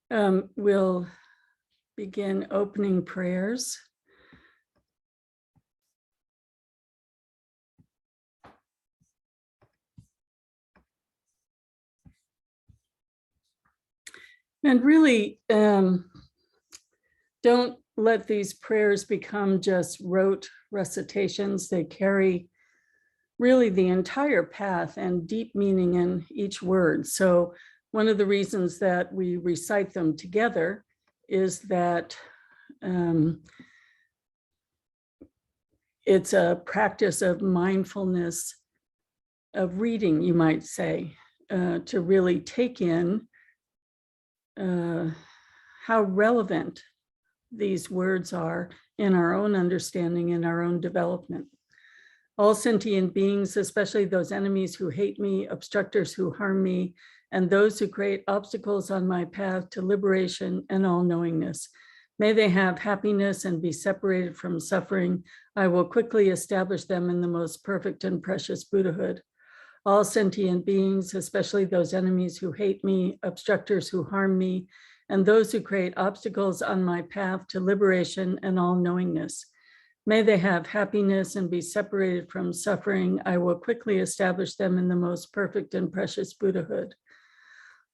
We'll begin opening prayers. And really, don't let these prayers become just rote recitations. They carry really the entire path and deep meaning in each word. So one of the reasons that we recite them together is that it's a practice of mindfulness, of reading, you might say, to really take in how relevant these words are in our own understanding and our own development. All sentient beings, especially those enemies who hate me, obstructors who harm me, and those who create obstacles on my path to liberation and all-knowingness, may they have happiness and be separated from suffering. I will quickly establish them in the most perfect and precious Buddhahood. All sentient beings, especially those enemies who hate me, obstructors who harm me, and those who create obstacles on my path to liberation and all-knowingness, may they have happiness and be separated from suffering. I will quickly establish them in the most perfect and precious Buddhahood.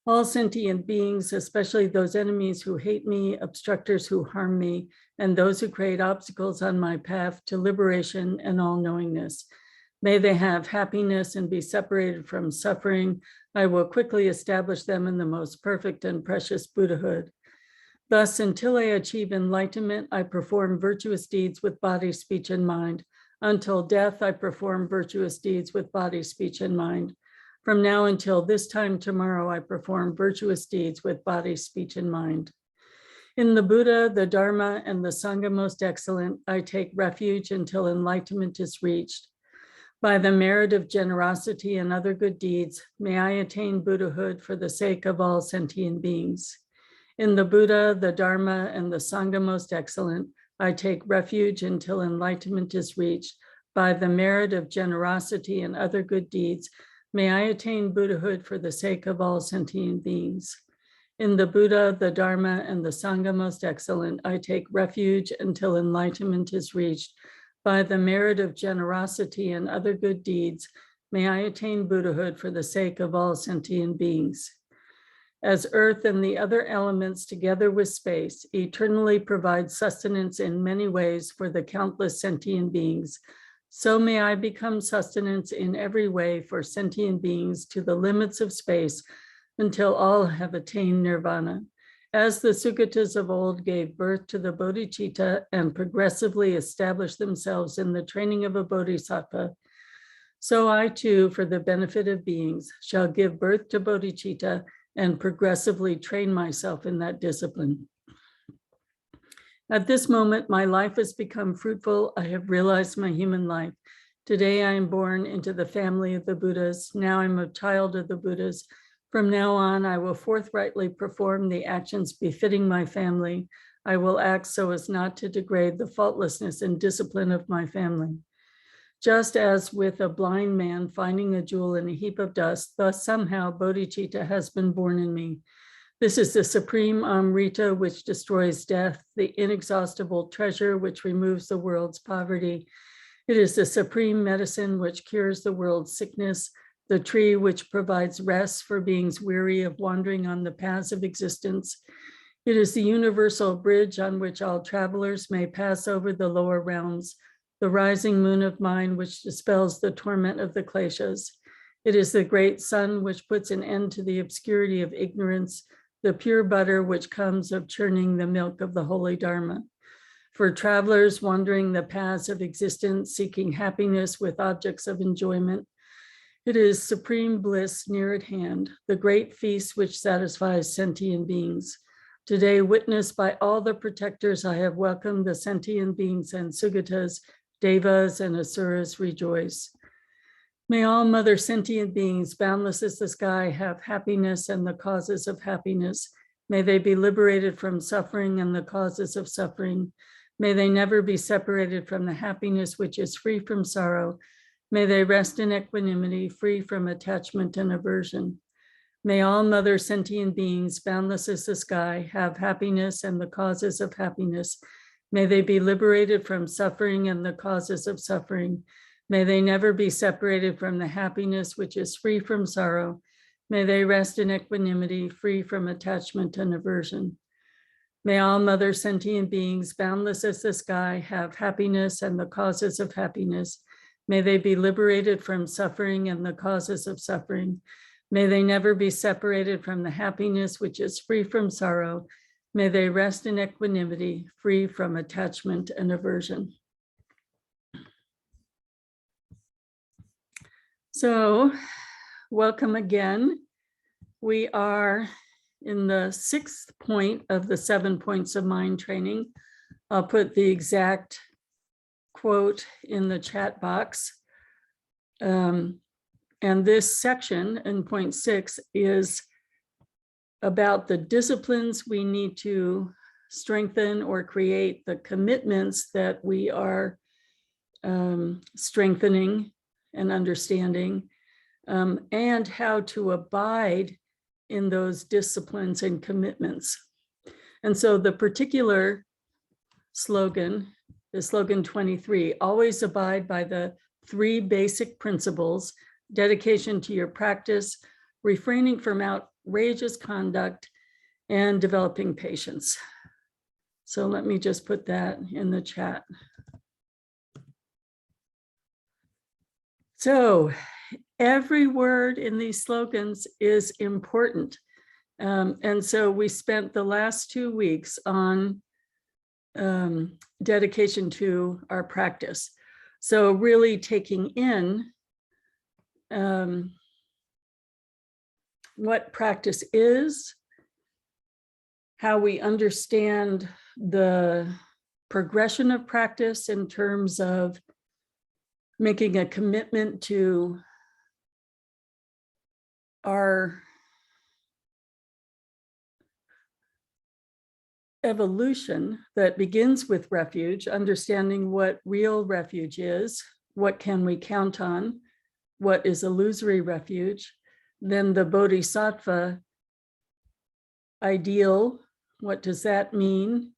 All sentient beings, especially those enemies who hate me, obstructors who harm me, and those who create obstacles on my path to liberation and all-knowingness, may they have happiness and be separated from suffering. I will quickly establish them in the most perfect and precious Buddhahood. Thus, until I achieve enlightenment, I perform virtuous deeds with body, speech, and mind. Until death, I perform virtuous deeds with body, speech, and mind. From now until this time tomorrow, I perform virtuous deeds with body, speech, and mind. In the Buddha, the Dharma, and the Sangha most excellent, I take refuge until enlightenment is reached. By the merit of generosity and other good deeds, may I attain Buddhahood for the sake of all sentient beings. In the Buddha, the Dharma, and the Sangha most excellent, I take refuge until enlightenment is reached. By the merit of generosity and other good deeds, may I attain Buddhahood for the sake of all sentient beings. In the Buddha, the Dharma, and the Sangha most excellent, I take refuge until enlightenment is reached. By the merit of generosity and other good deeds, may I attain Buddhahood for the sake of all sentient beings. As earth and the other elements, together with space, eternally provide sustenance in many ways for the countless sentient beings, so may I become sustenance in every way for sentient beings to the limits of space until all have attained nirvana. As the Sugatas of old gave birth to the bodhicitta and progressively established themselves in the training of a bodhisattva, so I too, for the benefit of beings, shall give birth to bodhicitta and progressively train myself in that discipline. At this moment, my life has become fruitful. I have realized my human life. Today, I am born into the family of the Buddhas. Now I'm a child of the Buddhas. From now on, I will forthrightly perform the actions befitting my family. I will act so as not to degrade the faultlessness and discipline of my family. Just as with a blind man finding a jewel in a heap of dust, thus somehow bodhicitta has been born in me. This is the supreme Amrita which destroys death, the inexhaustible treasure which removes the world's poverty. It is the supreme medicine which cures the world's sickness, the tree which provides rest for beings weary of wandering on the paths of existence. It is the universal bridge on which all travelers may pass over the lower realms, the rising moon of mind which dispels the torment of the kleshas. It is the great sun which puts an end to the obscurity of ignorance, the pure butter which comes of churning the milk of the holy Dharma. For travelers wandering the paths of existence, seeking happiness with objects of enjoyment, it is supreme bliss near at hand, the great feast which satisfies sentient beings. Today, witnessed by all the protectors, I have welcomed the sentient beings and Sugatas, Devas, and Asuras rejoice. May all mother sentient beings, boundless as the sky, have happiness and the causes of happiness. May they be liberated from suffering and the causes of suffering. May they never be separated from the happiness which is free from sorrow. May they rest in equanimity, free from attachment and aversion. May all mother sentient beings, boundless as the sky, have happiness and the causes of happiness. May they be liberated from suffering and the causes of suffering. May they never be separated from the happiness which is free from sorrow. May they rest in equanimity, free from attachment and aversion. May all mother sentient beings, boundless as the sky, have happiness and the causes of happiness. May they be liberated from suffering and the causes of suffering. May they never be separated from the happiness which is free from sorrow. May they rest in equanimity, free from attachment and aversion. So, welcome again. We are in the 6th point of the 7 points of mind training. I'll put the exact quote in the chat box. And this section in point 6 is about the disciplines we need to strengthen or create, the commitments that we are strengthening and understanding, and how to abide in those disciplines and commitments. And so the particular slogan is slogan 23, always abide by the 3 basic principles: dedication to your practice, refraining from outrageous conduct, and developing patience. So let me just put that in the chat. So every word in these slogans is important. And so we spent the last 2 weeks on dedication to our practice. So really taking in what practice is, how we understand the progression of practice in terms of making a commitment to our evolution that begins with refuge, understanding what real refuge is, what can we count on, what is illusory refuge, then the bodhisattva ideal, what does that mean?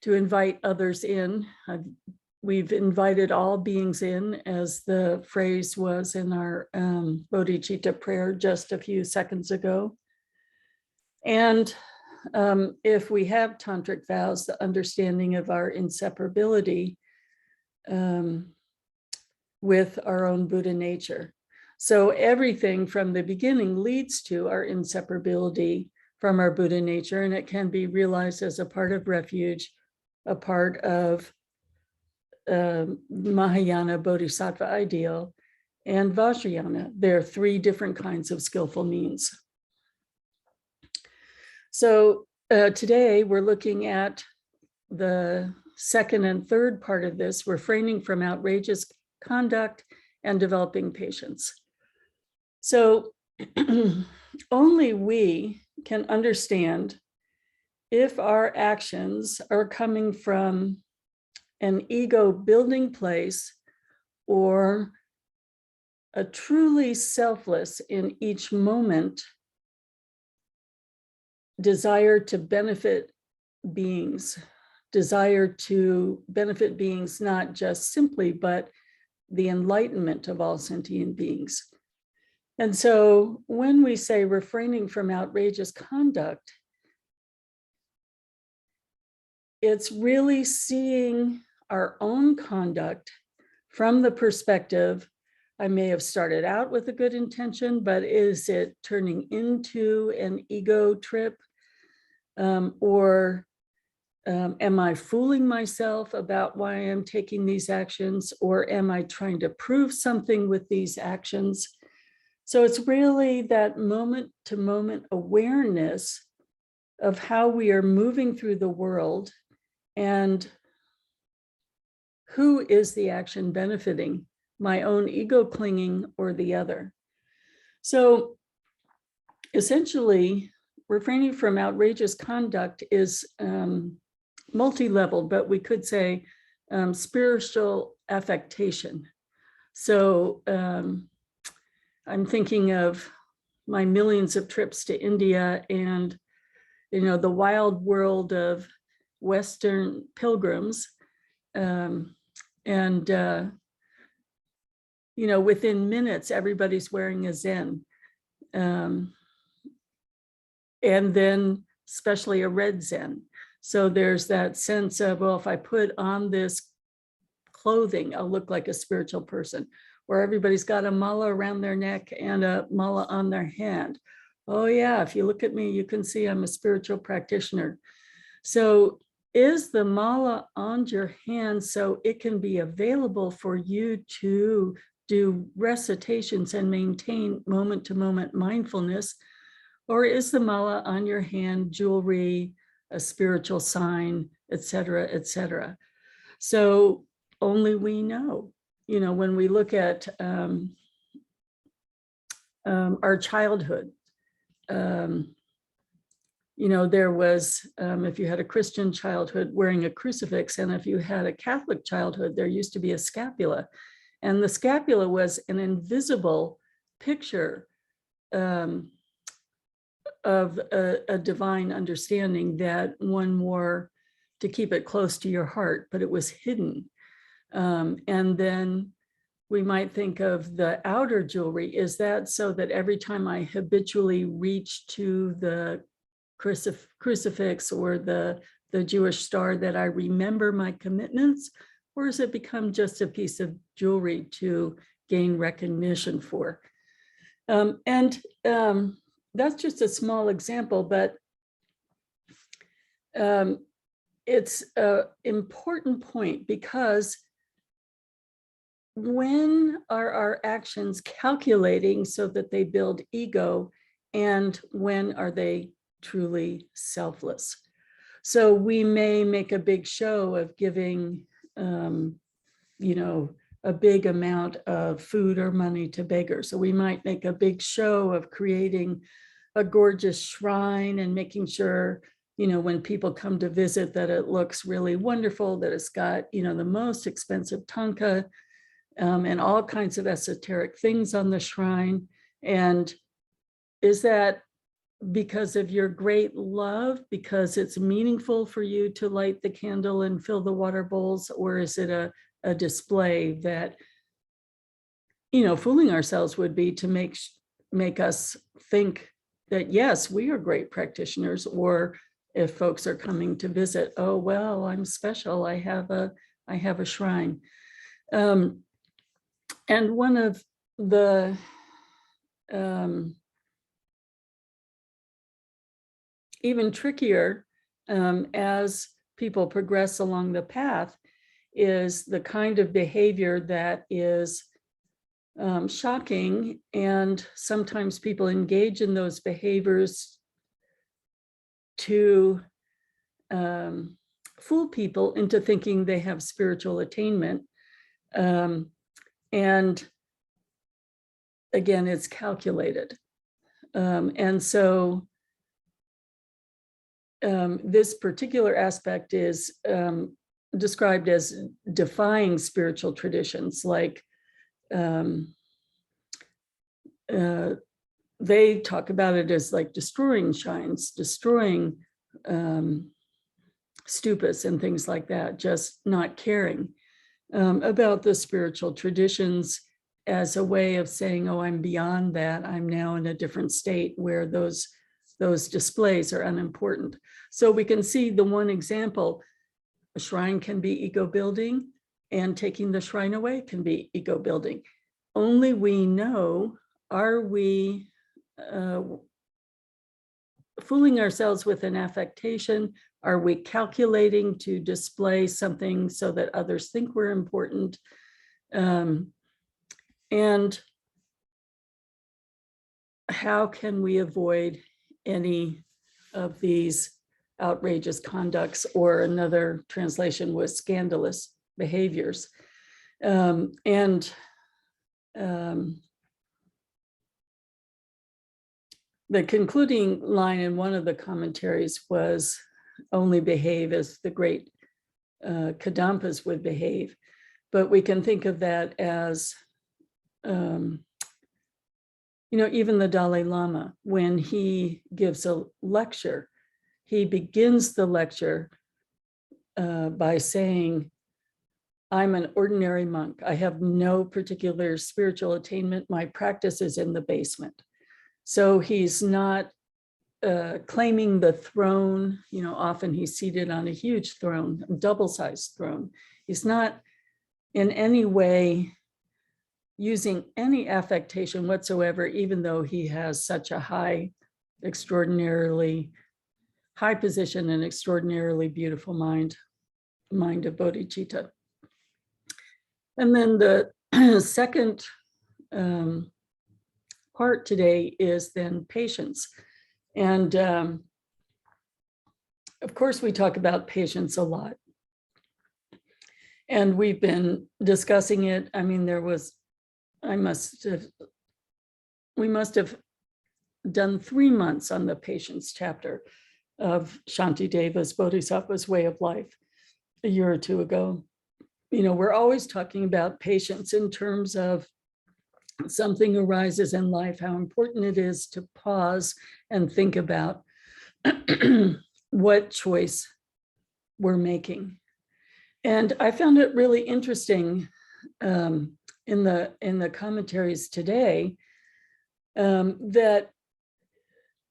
To invite others in. We've invited all beings in, as the phrase was in our bodhicitta prayer just a few seconds ago. And if we have tantric vows, the understanding of our inseparability with our own Buddha nature. So everything from the beginning leads to our inseparability from our Buddha nature, and it can be realized as a part of refuge, a part of Mahayana Bodhisattva ideal, and Vajrayana. There are 3 different kinds of skillful means. So today we're looking at the 2nd and 3rd part of this, refraining from outrageous conduct and developing patience. So only we can understand if our actions are coming from an ego building place or a truly selfless in each moment desire to benefit beings, desire to benefit beings, not just simply, but the enlightenment of all sentient beings. And so when we say refraining from outrageous conduct, it's really seeing our own conduct from the perspective, I may have started out with a good intention, but is it turning into an ego trip? Or am I fooling myself about why I'm taking these actions? Or am I trying to prove something with these actions? So it's really that moment-to-moment awareness of how we are moving through the world and who is the action benefiting, my own ego clinging or the other. So essentially, refraining from outrageous conduct is multi-level, but we could say spiritual affectation. So I'm thinking of my millions of trips to India and, the wild world of Western pilgrims. Within minutes, everybody's wearing a Zen. And then especially a red Zen. So there's that sense of, well, if I put on this clothing, I'll look like a spiritual person, where everybody's got a mala around their neck and a mala on their hand. Oh yeah, if you look at me, you can see I'm a spiritual practitioner. So is the mala on your hand so it can be available for you to do recitations and maintain moment-to-moment mindfulness? Or is the mala on your hand jewelry, a spiritual sign, et cetera, et cetera? So only we know. When we look at our childhood, there was, if you had a Christian childhood, wearing a crucifix, and if you had a Catholic childhood, there used to be a scapula. And the scapula was an invisible picture of a divine understanding that one wore to keep it close to your heart, but it was hidden. And then we might think of the outer jewelry. Is that so that every time I habitually reach to the crucifix or the Jewish star that I remember my commitments? Or has it become just a piece of jewelry to gain recognition for? That's just a small example, but it's an important point, because when are our actions calculating so that they build ego, and when are they truly selfless? So we may make a big show of giving, a big amount of food or money to beggars. So we might make a big show of creating a gorgeous shrine and making sure, when people come to visit, that it looks really wonderful, that it's got, the most expensive tanka and all kinds of esoteric things on the shrine. And is that because of your great love, because it's meaningful for you to light the candle and fill the water bowls? Or is it a display that, fooling ourselves would be to make us think that, yes, we are great practitioners? Or if folks are coming to visit, oh, well, I'm special, I have a shrine. And one of the even trickier, as people progress along the path, is the kind of behavior that is shocking, and sometimes people engage in those behaviors to fool people into thinking they have spiritual attainment. And again, it's calculated. And so this particular aspect is described as defying spiritual traditions, like they talk about it as like destroying shrines, destroying stupas and things like that, just not caring about the spiritual traditions as a way of saying, oh, I'm beyond that. I'm now in a different state where those displays are unimportant. So we can see the one example: a shrine can be ego building, and taking the shrine away can be ego building. Only we know, are we fooling ourselves with an affectation? Are we calculating to display something so that others think we're important? And how can we avoid any of these outrageous conducts, or another translation was scandalous behaviors? The concluding line in one of the commentaries was, only behave as the great Kadampas would behave. But we can think of that as even the Dalai Lama, when he gives a lecture, he begins the lecture by saying, I'm an ordinary monk. I have no particular spiritual attainment. My practice is in the basement. So he's not claiming the throne. Often he's seated on a huge throne, a double-sized throne. He's not in any way using any affectation whatsoever, even though he has such a extraordinarily high position and extraordinarily beautiful mind of bodhicitta. And then the second part today is then patience. And of course, we talk about patience a lot. And we've been discussing it. I mean, we must have done 3 months on the patience chapter of Shantideva's Bodhisattva's Way of Life a year or two ago. We're always talking about patience in terms of something arises in life, how important it is to pause and think about what choice we're making. And I found it really interesting in the commentaries today that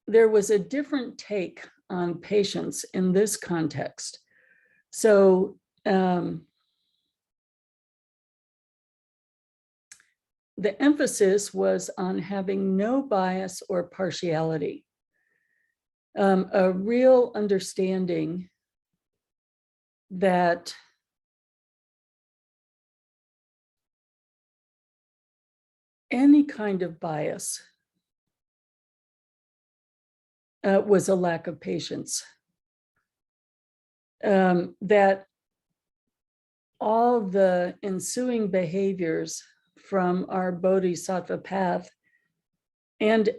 there was a different take on patience in this context. So the emphasis was on having no bias or partiality, a real understanding that any kind of bias was a lack of patience, that all the ensuing behaviors from our bodhisattva path, and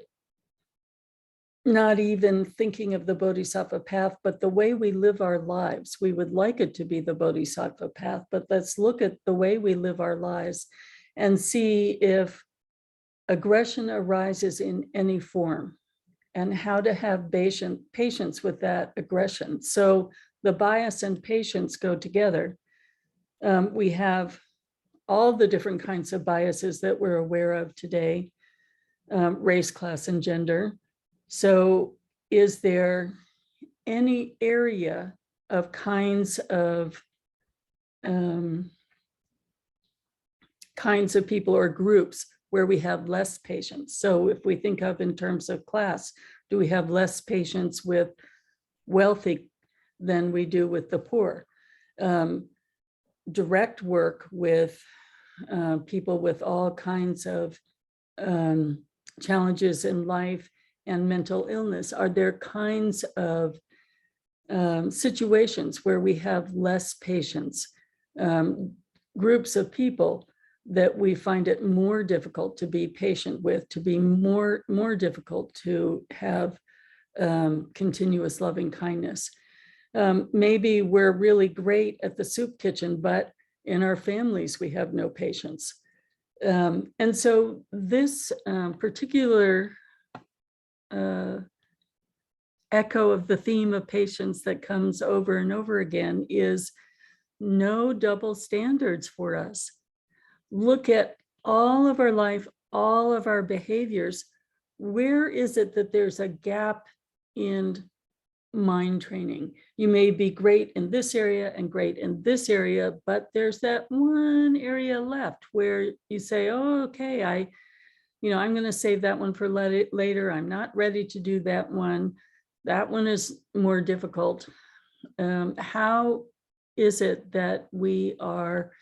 not even thinking of the bodhisattva path, but the way we live our lives. We would like it to be the bodhisattva path, but let's look at the way we live our lives and see if aggression arises in any form and how to have patience with that aggression. So the bias and patience go together. We have all the different kinds of biases that we're aware of today, race, class, and gender. So is there any area of kinds of people or groups where we have less patience? So if we think of in terms of class, do we have less patience with wealthy than we do with the poor? Direct work with people with all kinds of challenges in life and mental illness. Are there kinds of situations where we have less patience? Groups of people that we find it more difficult to be patient with, to be more difficult to have continuous loving kindness. Maybe we're really great at the soup kitchen, but in our families, we have no patience. And so this particular echo of the theme of patience that comes over and over again is no double standards for us. Look at all of our life, all of our behaviors. Where is it that there's a gap in mind training? You may be great in this area and great in this area, but there's that one area left where you say, oh, okay, I'm going to save that one for later. I'm not ready to do that one. That one is more difficult. How is it that we are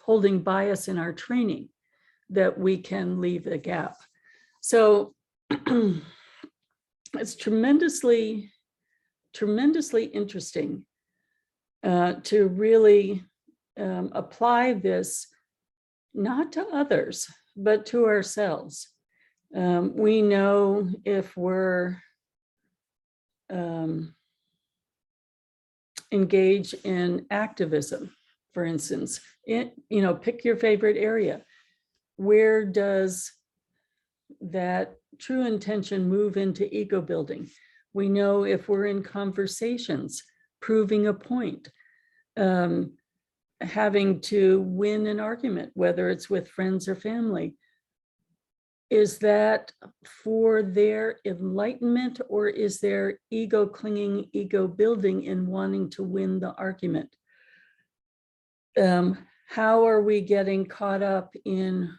holding bias in our training that we can leave the gap? So it's tremendously interesting to really apply this not to others, but to ourselves. We know if we're engaged in activism, for instance, pick your favorite area. Where does that true intention move into ego building. We know if we're in conversations, proving a point, having to win an argument, whether it's with friends or family, is that for their enlightenment, or is there ego clinging, ego building in wanting to win the argument? How are we getting caught up in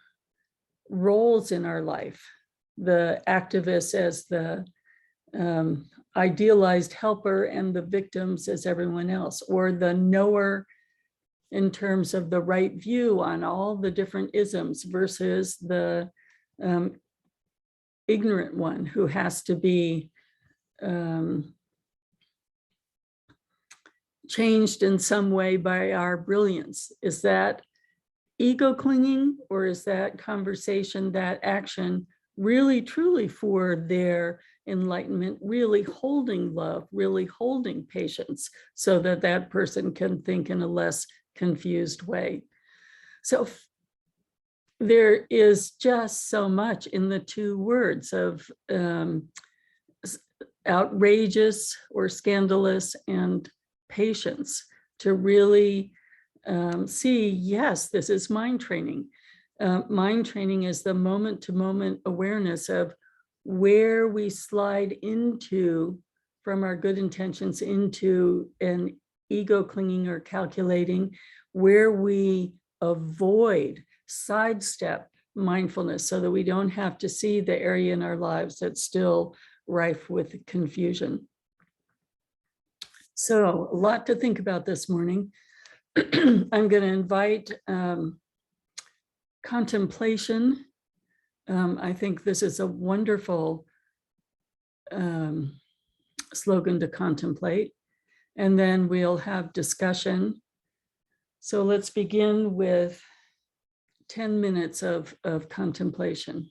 roles in our life? The activist as the idealized helper and the victims as everyone else, or the knower in terms of the right view on all the different isms versus the ignorant one who has to be changed in some way by our brilliance. Is that ego clinging, or is that conversation, that action really truly for their enlightenment, really holding love, really holding patience so that that person can think in a less confused way? So there is just so much in the two words of outrageous or scandalous and patience to really see, yes, this is mind training. Mind training is the moment-to-moment awareness of where we slide into from our good intentions into an ego clinging or calculating, where we avoid, sidestep mindfulness so that we don't have to see the area in our lives that's still rife with confusion. So a lot to think about this morning. I'm going to invite contemplation. I think this is a wonderful slogan to contemplate. And then we'll have discussion. So let's begin with 10 minutes of contemplation.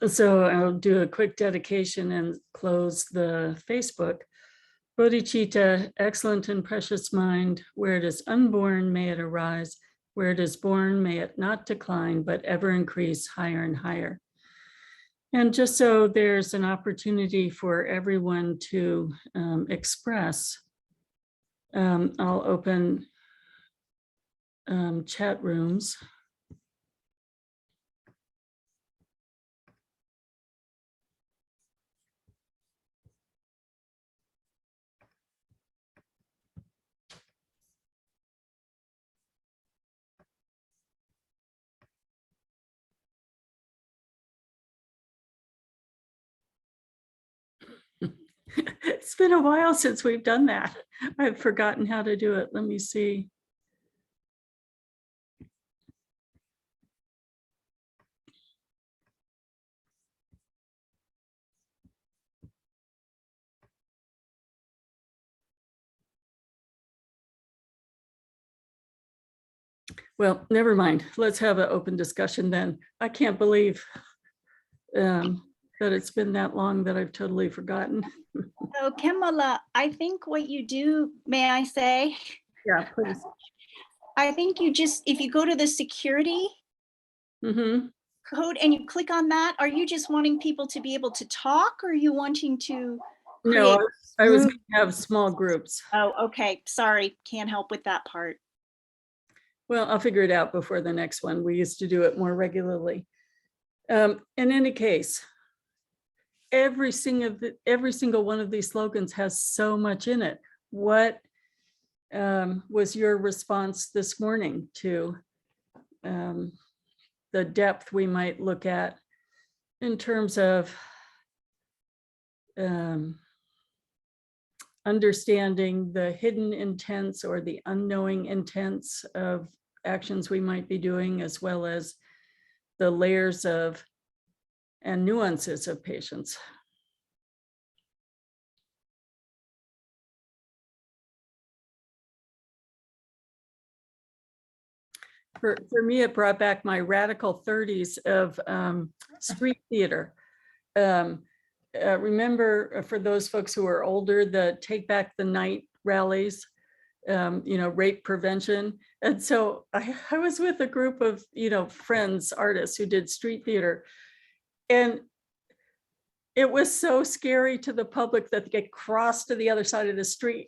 So I'll do a quick dedication and close the Facebook. Bodhicitta, excellent and precious mind, where it is unborn, may it arise. Where it is born, may it not decline, but ever increase higher and higher. And just so there's an opportunity for everyone to express, I'll open chat rooms. It's been a while since we've done that. I've forgotten how to do it. Let me see. Well, never mind. Let's have an open discussion then. I can't believe that it's been that long that I've totally forgotten. So Khenmo, I think what you do, may I say? Yeah, please. I think you just, if you go to the security code and you click on that, are you just wanting people to be able to talk, or are you wanting to create? No, I was going to have small groups. Oh, okay. Sorry, can't help with that part. Well, I'll figure it out before the next one. We used to do it more regularly. In any case, every single one of these slogans has so much in it. What was your response this morning to the depth we might look at in terms of understanding the hidden intents or the unknowing intents of actions we might be doing, as well as the layers of and nuances of patience? For me, it brought back my radical 30s of street theater. Remember, for those folks who are older, the Take Back the Night rallies, rape prevention. And so I was with a group of, friends, artists who did street theater. And it was so scary to the public that they get crossed to the other side of the street.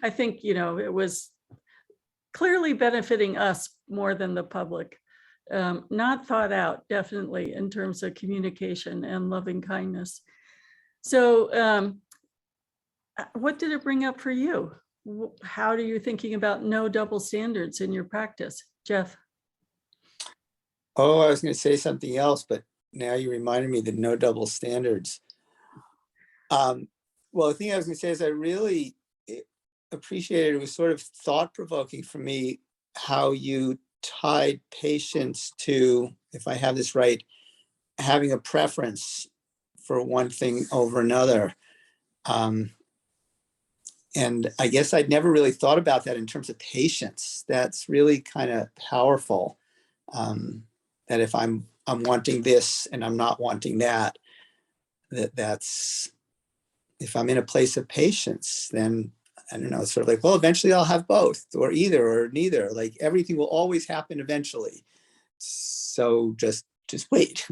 I think, it was clearly benefiting us more than the public. Not thought out, definitely, in terms of communication and loving kindness. So what did it bring up for you? How are you thinking about no double standards in your practice? Jeff? Oh, I was going to say something else, but now you reminded me that no double standards. Well, the thing I was going to say is I really appreciated, it was sort of thought-provoking for me how you tied patience to, if I have this right, having a preference for one thing over another. And I guess I'd never really thought about that in terms of patience. That's really kind of powerful. That if I'm wanting this and I'm not wanting that, that's, if I'm in a place of patience, then I don't know, it's sort of like, well, eventually I'll have both, or either or neither. Like everything will always happen eventually. So just wait.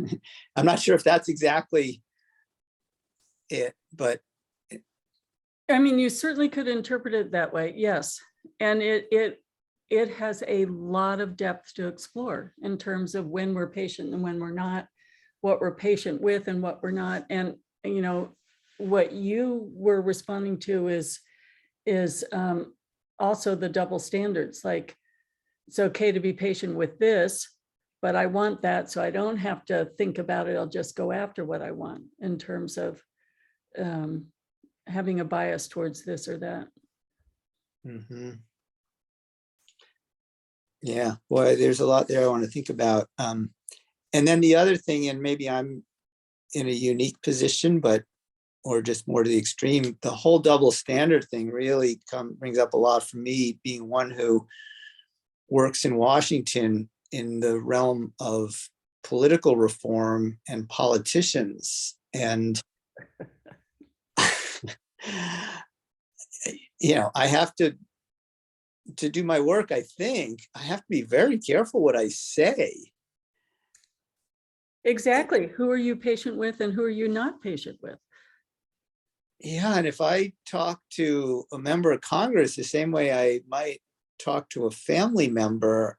I'm not sure if that's exactly it, but. I mean, you certainly could interpret it that way, yes. And it has a lot of depth to explore in terms of when we're patient and when we're not, what we're patient with and what we're not. And, what you were responding to is also the double standards. Like, it's okay to be patient with this, but I want that, so I don't have to think about it. I'll just go after what I want in terms of having a bias towards this or that. Mm-hmm. Yeah, boy, there's a lot there I want to think about. And then the other thing, and maybe I'm in a unique position, or just more to the extreme, the whole double standard thing really brings up a lot for me, being one who works in Washington in the realm of political reform and politicians. And, I have to do my work, I think, I have to be very careful what I say. Exactly. Who are you patient with and who are you not patient with? Yeah, and if I talk to a member of Congress the same way I might talk to a family member,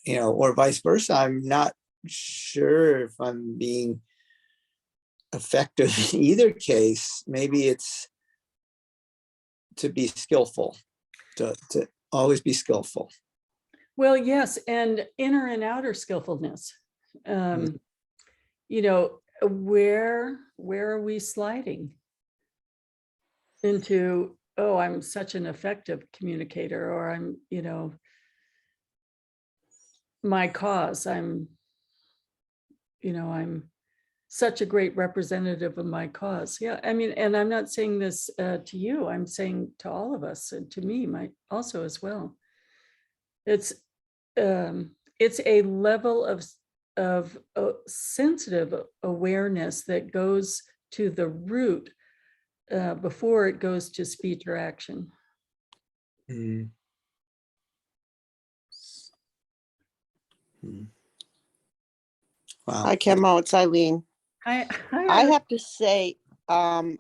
or vice versa, I'm not sure if I'm being effective in either case. Maybe it's to be skillful, to always be skillful. Well, yes, and inner and outer skillfulness. Where are we sliding into, oh, I'm such an effective communicator, or I'm, my cause, I'm such a great representative of my cause. Yeah, I mean, and I'm not saying this to you, I'm saying to all of us, and to me, also as well. It's a level of sensitive awareness that goes to the root before it goes to speech or action. Mm. Wow. Hi, Khenmo, it's Eileen. I have to say, you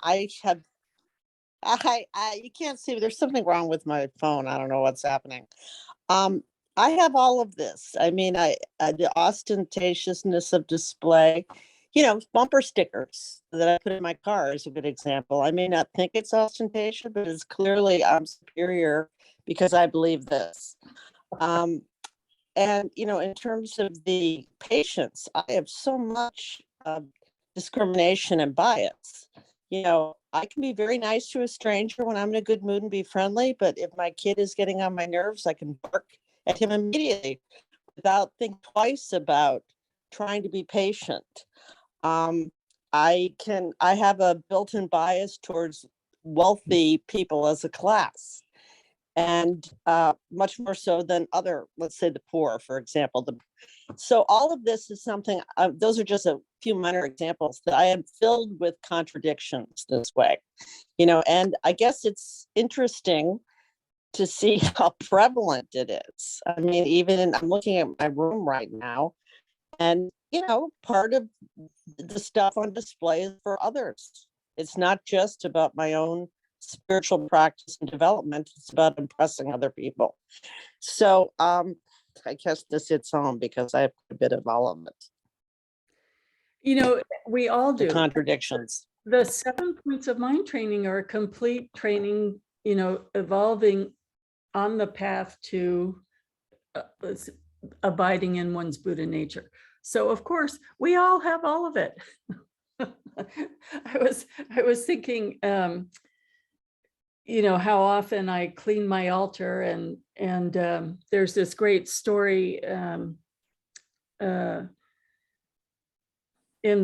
can't see, but there's something wrong with my phone. I don't know what's happening. I have all of this. I mean, the ostentatiousness of display, bumper stickers that I put in my car is a good example. I may not think it's ostentatious, but it's clearly I'm superior because I believe this. And, in terms of the patients, I have so much discrimination and bias. I can be very nice to a stranger when I'm in a good mood and be friendly, but if my kid is getting on my nerves, I can bark at him immediately without thinking twice about trying to be patient. I have a built-in bias towards wealthy people as a class, and much more so than other, let's say the poor, for example. So all of this is something, those are just a few minor examples that I am filled with contradictions this way, and I guess it's interesting to see how prevalent it is. I mean, I'm looking at my room right now, and, part of the stuff on display is for others. It's not just about my own spiritual practice and development. It's about impressing other people. So I guess this hits home because I have a bit of all of it. We all do. The contradictions. The 7 points of mind training are a complete training, evolving on the path to abiding in one's Buddha nature. So of course, we all have all of it. I was thinking, how often I clean my altar, and there's this great story in the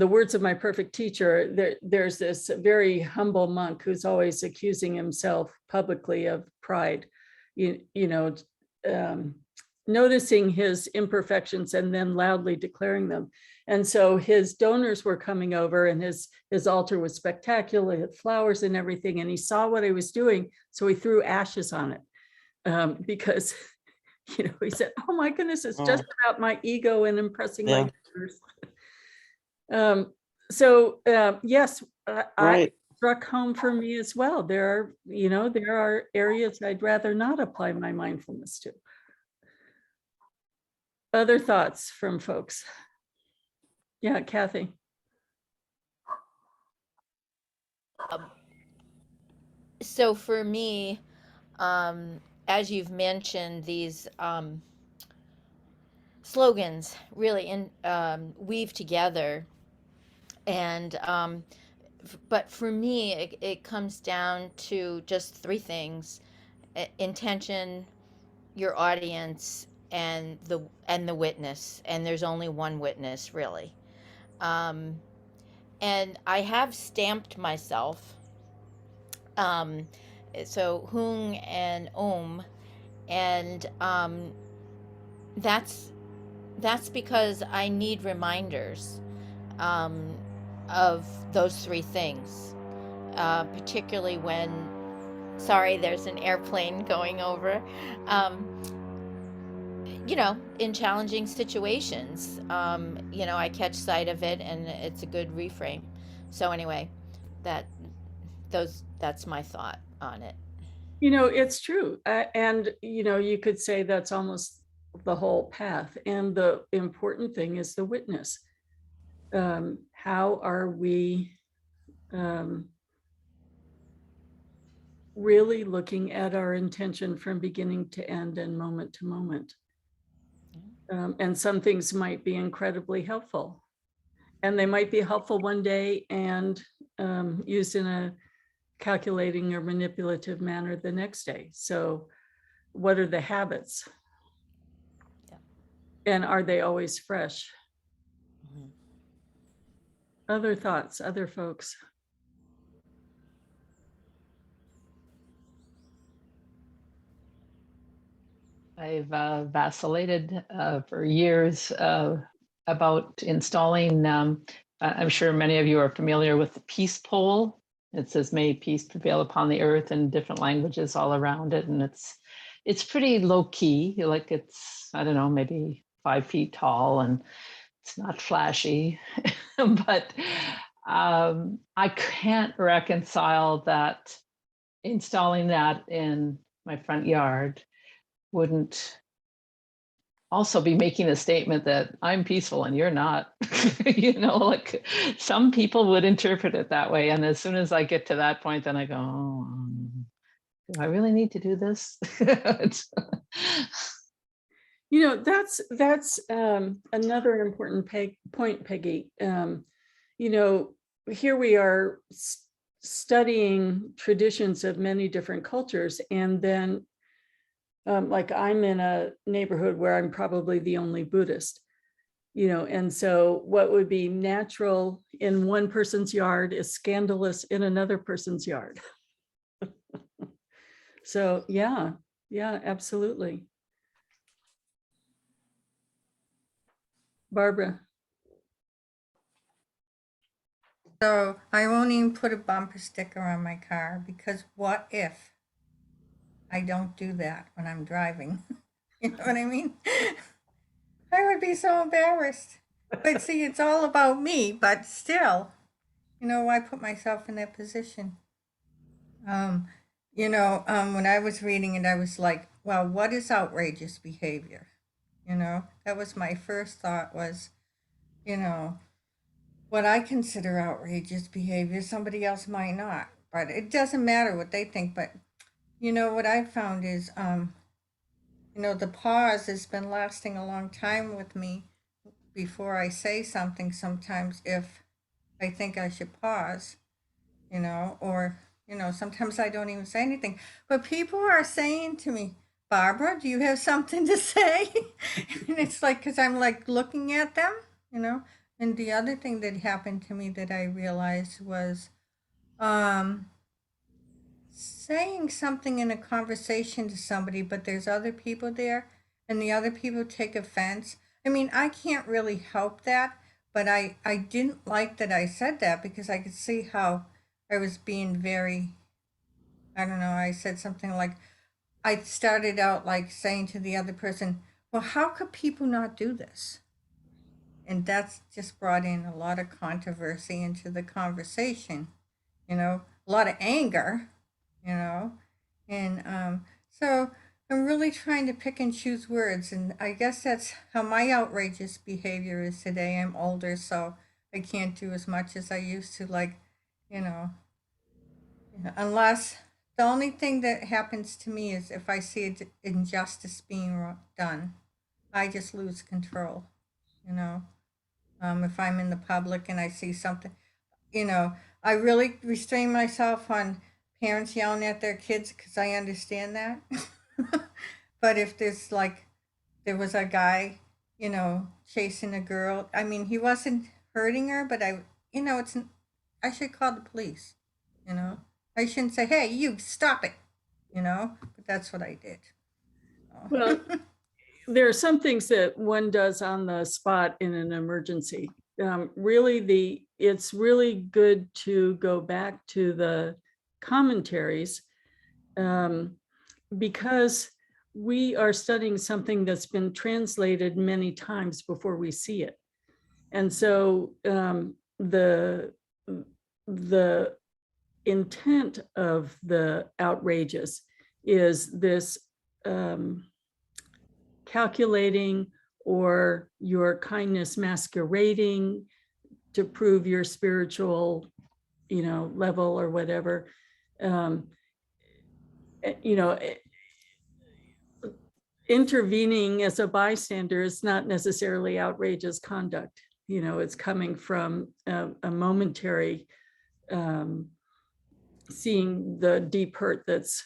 words of my perfect teacher. There's this very humble monk who's always accusing himself publicly of pride, noticing his imperfections and then loudly declaring them. And so his donors were coming over, and his altar was spectacular, it had flowers and everything. And he saw what I was doing, so he threw ashes on it, because, he said, "Oh my goodness, it's just about my ego and impressing my donors." Yes, I struck home for me as well. There are areas I'd rather not apply my mindfulness to. Other thoughts from folks? Yeah, Kathy. So for me, as you've mentioned, these slogans really weave together, and but for me, it comes down to just three things: intention, your audience, and the witness. And there's only one witness, really. And I have stamped myself. So Hung and Om, and that's that's because I need reminders um, of those three things, particularly when, sorry, there's an airplane going over. Um, in challenging situations, I catch sight of it and it's a good reframe. So anyway, that that's my thought on it. It's true. And, you could say that's almost the whole path. And the important thing is the witness. How are we really looking at our intention from beginning to end and moment to moment? And some things might be incredibly helpful. And they might be helpful one day and used in a calculating or manipulative manner the next day. So what are the habits? Yeah. And are they always fresh? Mhm. Other thoughts, other folks? I've vacillated for years about installing, I'm sure many of you are familiar with the peace pole. It says, "May peace prevail upon the earth," in different languages all around it. And it's pretty low key, like it's, I don't know, maybe 5 feet tall, and it's not flashy. But I can't reconcile that installing that in my front yard wouldn't also be making a statement that I'm peaceful and you're not. Like some people would interpret it that way. And as soon as I get to that point, then I go, oh, do I really need to do this? That's another important point, Peggy. Here we are studying traditions of many different cultures, and then like I'm in a neighborhood where I'm probably the only Buddhist, and so what would be natural in one person's yard is scandalous in another person's yard. So yeah, absolutely. Barbara. So I won't even put a bumper sticker on my car, because what if I don't do that when I'm driving? You know what I mean? I would be so embarrassed. But see, it's all about me, but still, why put myself in that position? When I was reading it, I was like, well, what is outrageous behavior? That was my first thought was, what I consider outrageous behavior, somebody else might not. But it doesn't matter what they think. But, what I found is, the pause has been lasting a long time with me before I say something sometimes if I think I should pause, or, sometimes I don't even say anything. But people are saying to me, Barbara, do you have something to say? And it's like, because I'm like looking at them, And the other thing that happened to me that I realized was saying something in a conversation to somebody, but there's other people there and the other people take offense. I mean, I can't really help that, but I didn't like that I said that, because I could see how I was being very, I don't know, I said something like, I started out like saying to the other person, well, how could people not do this? And that's just brought in a lot of controversy into the conversation, a lot of anger, and so I'm really trying to pick and choose words. And I guess that's how my outrageous behavior is today. I'm older, so I can't do as much as I used to, like, you know, unless the only thing that happens to me is if I see injustice being done, I just lose control, you know. If I'm in the public and I see something, I really restrain myself on parents yelling at their kids, because I understand that. But if there was a guy, chasing a girl, I mean, he wasn't hurting her, but I should call the police, I shouldn't say, hey, you stop it, but that's what I did. Well, there are some things that one does on the spot in an emergency. Really, it's really good to go back to the commentaries, because we are studying something that's been translated many times before we see it. And so the intent of the outrageous is this calculating or your kindness masquerading to prove your spiritual, level or whatever. Intervening as a bystander is not necessarily outrageous conduct. It's coming from a momentary seeing the deep hurt that's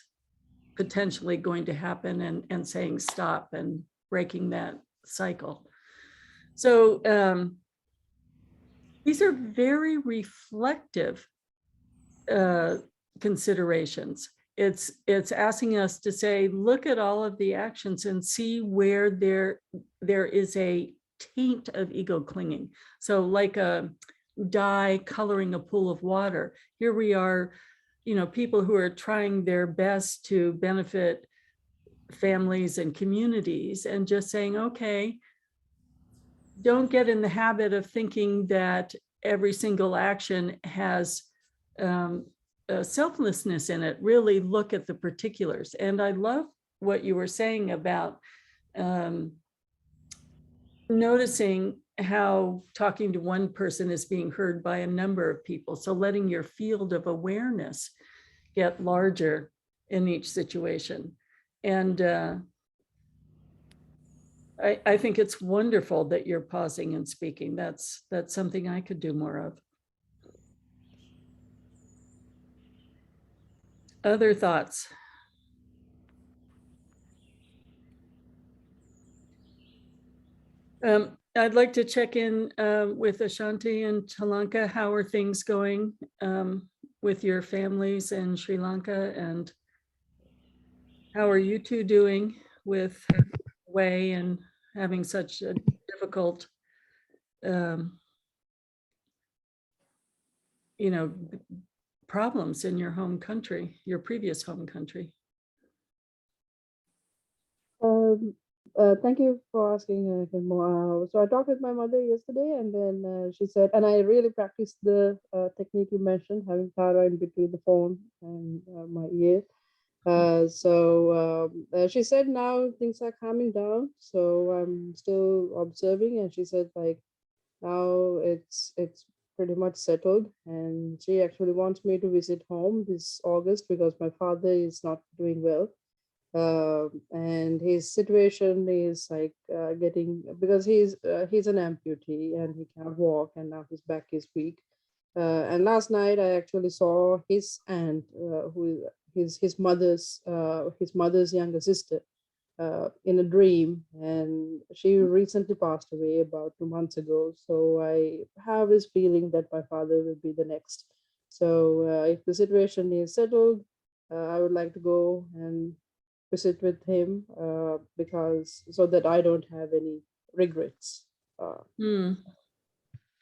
potentially going to happen and saying stop and breaking that cycle. So these are very reflective considerations. It's asking us to say, look at all of the actions and see where there is a taint of ego clinging. So like a dye coloring a pool of water. Here we are, people who are trying their best to benefit families and communities, and just saying, okay, don't get in the habit of thinking that every single action has selflessness in it. Really look at the particulars. And I love what you were saying about noticing how talking to one person is being heard by a number of people. So letting your field of awareness get larger in each situation. And I think it's wonderful that you're pausing and speaking. That's something I could do more of. Other thoughts? I'd like to check in with Ashanti and Talanka. How are things going with your families in Sri Lanka? And how are you two doing with Wei and having such a difficult, problems in your home country, your previous home country? Thank you for asking, Khenmo. So I talked with my mother yesterday, and then she said, and I really practiced the technique you mentioned, having Tara in between the phone and my ear. She said now things are calming down, so I'm still observing, and she said like now it's pretty much settled, and she actually wants me to visit home this August because my father is not doing well. And his situation is like getting, because he's an amputee and he can't walk, and now his back is weak. And last night I actually saw his aunt, who his mother's younger sister, in a dream, and she recently passed away about 2 months ago. So I have this feeling that my father will be the next. So if the situation is settled, I would like to go and visit with him, because so that I don't have any regrets.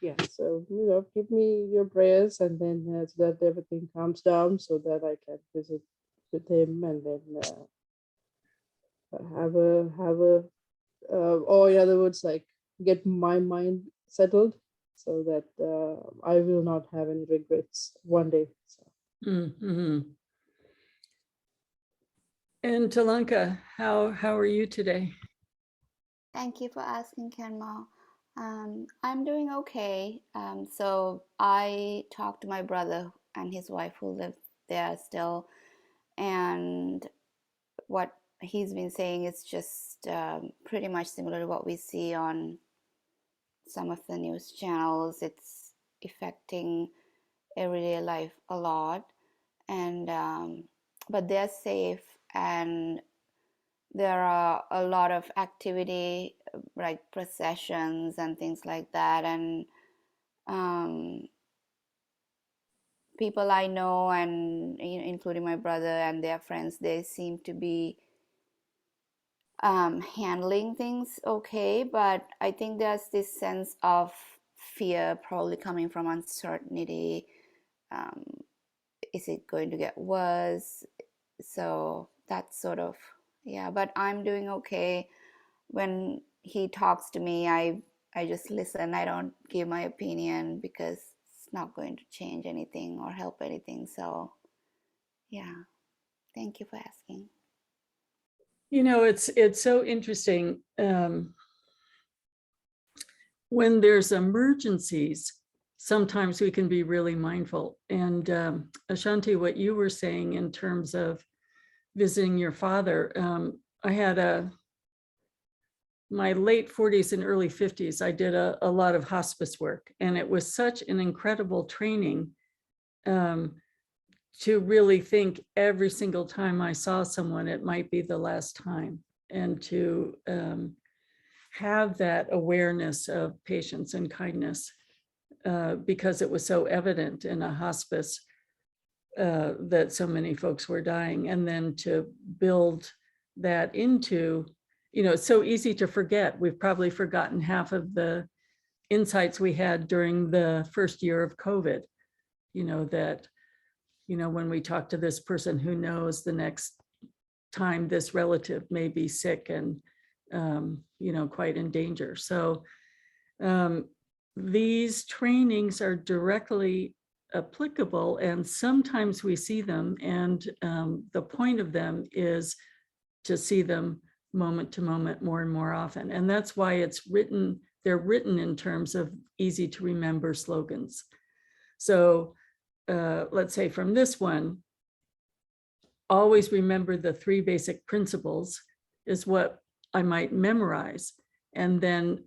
Yeah, so give me your prayers, and then so that everything calms down, so that I can visit with him, and then have a or in other words, like get my mind settled, so that I will not have any regrets one day. So. Mm-hmm. And Talanka, how are you today? Thank you for asking, Khenmo. I'm doing okay. So I talked to my brother and his wife who live there still, and what he's been saying is just pretty much similar to what we see on some of the news channels. It's affecting everyday life a lot, and but they're safe, and there are a lot of activity like processions and things like that, and people I know, and including my brother and their friends, they seem to be handling things okay, but I think there's this sense of fear probably coming from uncertainty. Um, is it going to get worse? So that's sort of, yeah, but I'm doing okay. When he talks to me, I just listen. I don't give my opinion because it's not going to change anything or help anything. So yeah, thank you for asking. You know, it's so interesting. When there's emergencies, sometimes we can be really mindful. And Ashanti, what you were saying in terms of visiting your father, I had my late 40s and early 50s, I did a lot of hospice work, and it was such an incredible training to really think every single time I saw someone, it might be the last time, and to have that awareness of patience and kindness because it was so evident in a hospice that so many folks were dying, and then to build that into, you know, it's so easy to forget. We've probably forgotten half of the insights we had during the first year of COVID, you know, that, you know, when we talk to this person, who knows the next time this relative may be sick and, you know, quite in danger. So these trainings are directly applicable, and sometimes we see them, and the point of them is to see them moment to moment more and more often. And that's why it's written, they're written in terms of easy to remember slogans. So let's say from this one, always remember the 3 basic principles is what I might memorize. And then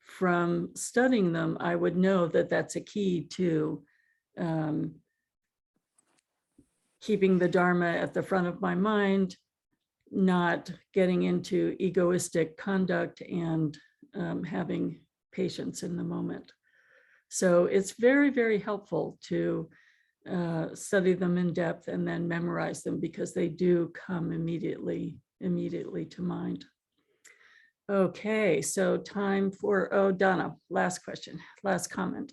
from studying them, I would know that that's a key to keeping the Dharma at the front of my mind, not getting into egoistic conduct, and having patience in the moment. So it's very, very helpful to study them in depth and then memorize them, because they do come immediately to mind. Okay, so time for, oh, Donna, last question, last comment.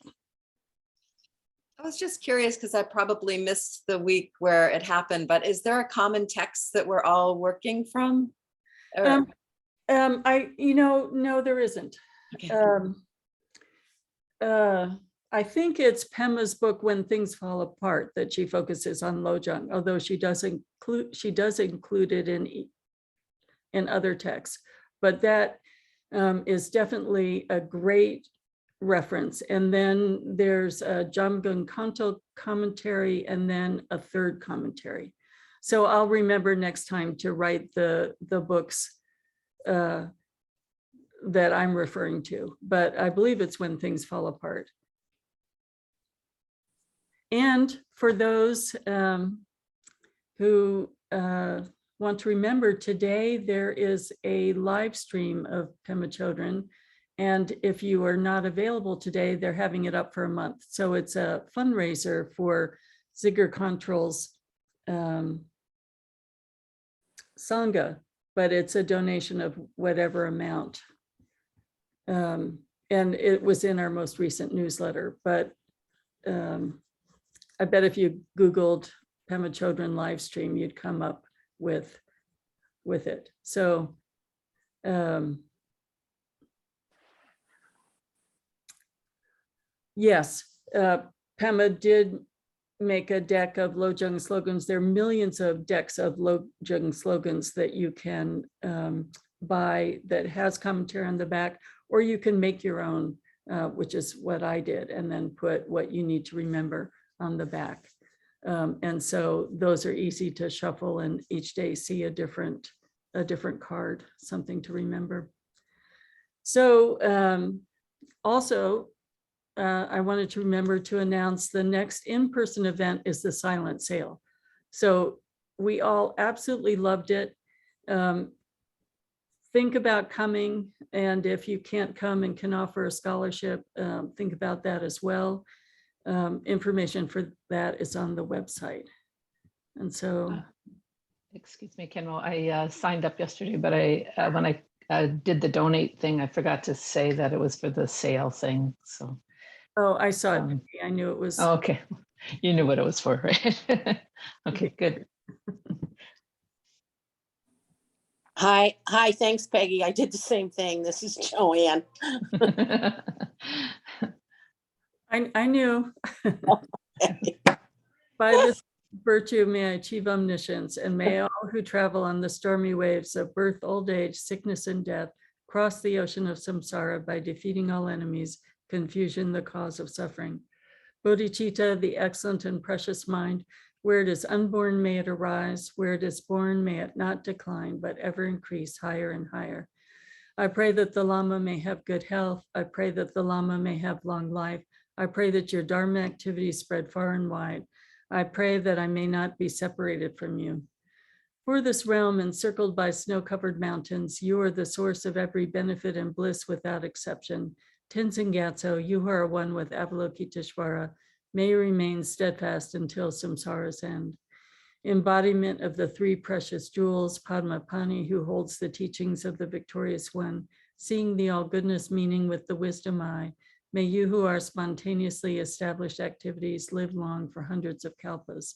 I was just curious because I probably missed the week where it happened, but is there a common text that we're all working from? Or- No, there isn't. Okay. I think it's Pema's book, When Things Fall Apart, that she focuses on Lojong, although she does include it in other texts. But that is definitely a great reference. And then there's a Jamgon Kanto commentary, and then a third commentary. So I'll remember next time to write the books that I'm referring to, but I believe it's When Things Fall Apart. And for those who want to remember, today there is a live stream of Pema Chodron. And if you are not available today, they're having it up for a month. So it's a fundraiser for Zigor Control's Sangha, but it's a donation of whatever amount. And it was in our most recent newsletter, but I bet if you Googled Pema Chodron live stream, you'd come up with it. So yes, Pema did make a deck of Lojong slogans. There are millions of decks of Lojong slogans that you can buy that has commentary on the back, or you can make your own, which is what I did, and then put what you need to remember on the back. And so those are easy to shuffle, and each day see a different card, something to remember. So also, I wanted to remember to announce the next in-person event is the silent sale. So we all absolutely loved it. Think about coming, and if you can't come and can offer a scholarship, think about that as well. Information for that is on the website. And so Excuse me, Khenmo, I signed up yesterday, but when I did the donate thing, I forgot to say that it was for the sale thing, so. Oh, I saw it. Um, Vicky. I knew it was. Oh, okay, you knew what it was for, right? Okay, good. Hi, thanks, Peggy. I did the same thing. This is Joanne. I knew. By this virtue may I achieve omniscience, and may all who travel on the stormy waves of birth, old age, sickness, and death cross the ocean of samsara by defeating all enemies, confusion, the cause of suffering. Bodhicitta, the excellent and precious mind, where it is unborn, may it arise. Where it is born, may it not decline, but ever increase higher and higher. I pray that the Lama may have good health. I pray that the Lama may have long life. I pray that your Dharma activities spread far and wide. I pray that I may not be separated from you. For this realm encircled by snow-covered mountains, you are the source of every benefit and bliss without exception. Tenzin Gyatso, you who are one with Avalokiteshvara, may remain steadfast until samsara's end. Embodiment of the three precious jewels, Padmapani, who holds the teachings of the victorious one, seeing the all-goodness meaning with the wisdom eye, may you who are spontaneously established activities live long for hundreds of kalpas.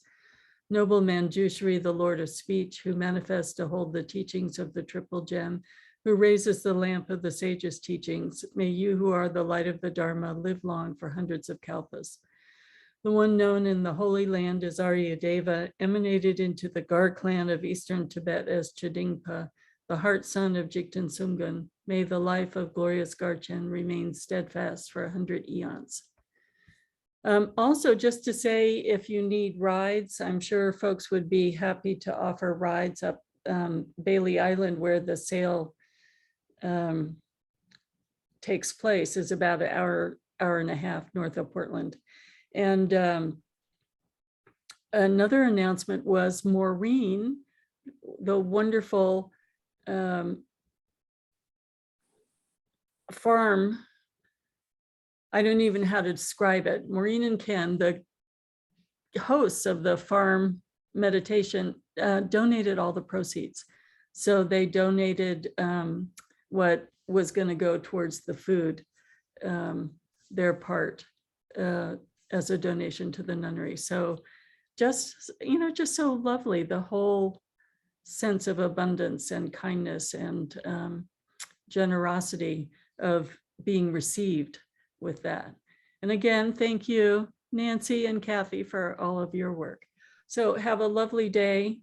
Noble Manjushri, the Lord of speech, who manifests to hold the teachings of the triple gem, who raises the lamp of the sage's teachings, may you who are the light of the Dharma live long for hundreds of kalpas. The one known in the Holy Land as Aryadeva, emanated into the Gar clan of Eastern Tibet as Chadingpa, the heart son of Jigten Sumgun. May the life of glorious Garchen remain steadfast for 100 eons. Also, just to say, if you need rides, I'm sure folks would be happy to offer rides up Bailey Island, where the sale takes place, is about an hour and a half north of Portland. And another announcement was Maureen, the wonderful farm, I don't even know how to describe it. Maureen and Ken, the hosts of the farm meditation, donated all the proceeds. So they donated what was going to go towards the food, their part, as a donation to the nunnery. So just, just so lovely, the whole sense of abundance and kindness and generosity of being received with that. And again, thank you, Nancy and Kathy, for all of your work. So have a lovely day.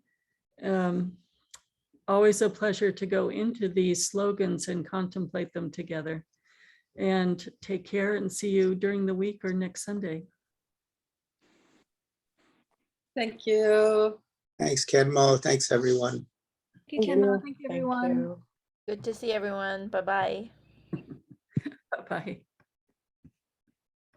Always a pleasure to go into these slogans and contemplate them together. And take care, and see you during the week or next Sunday. Thank you. Thanks, Khenmo. Thanks, everyone. Thank you, Khenmo. Thank you, Thank everyone. you. Good to see everyone. Bye-bye. Bye-bye.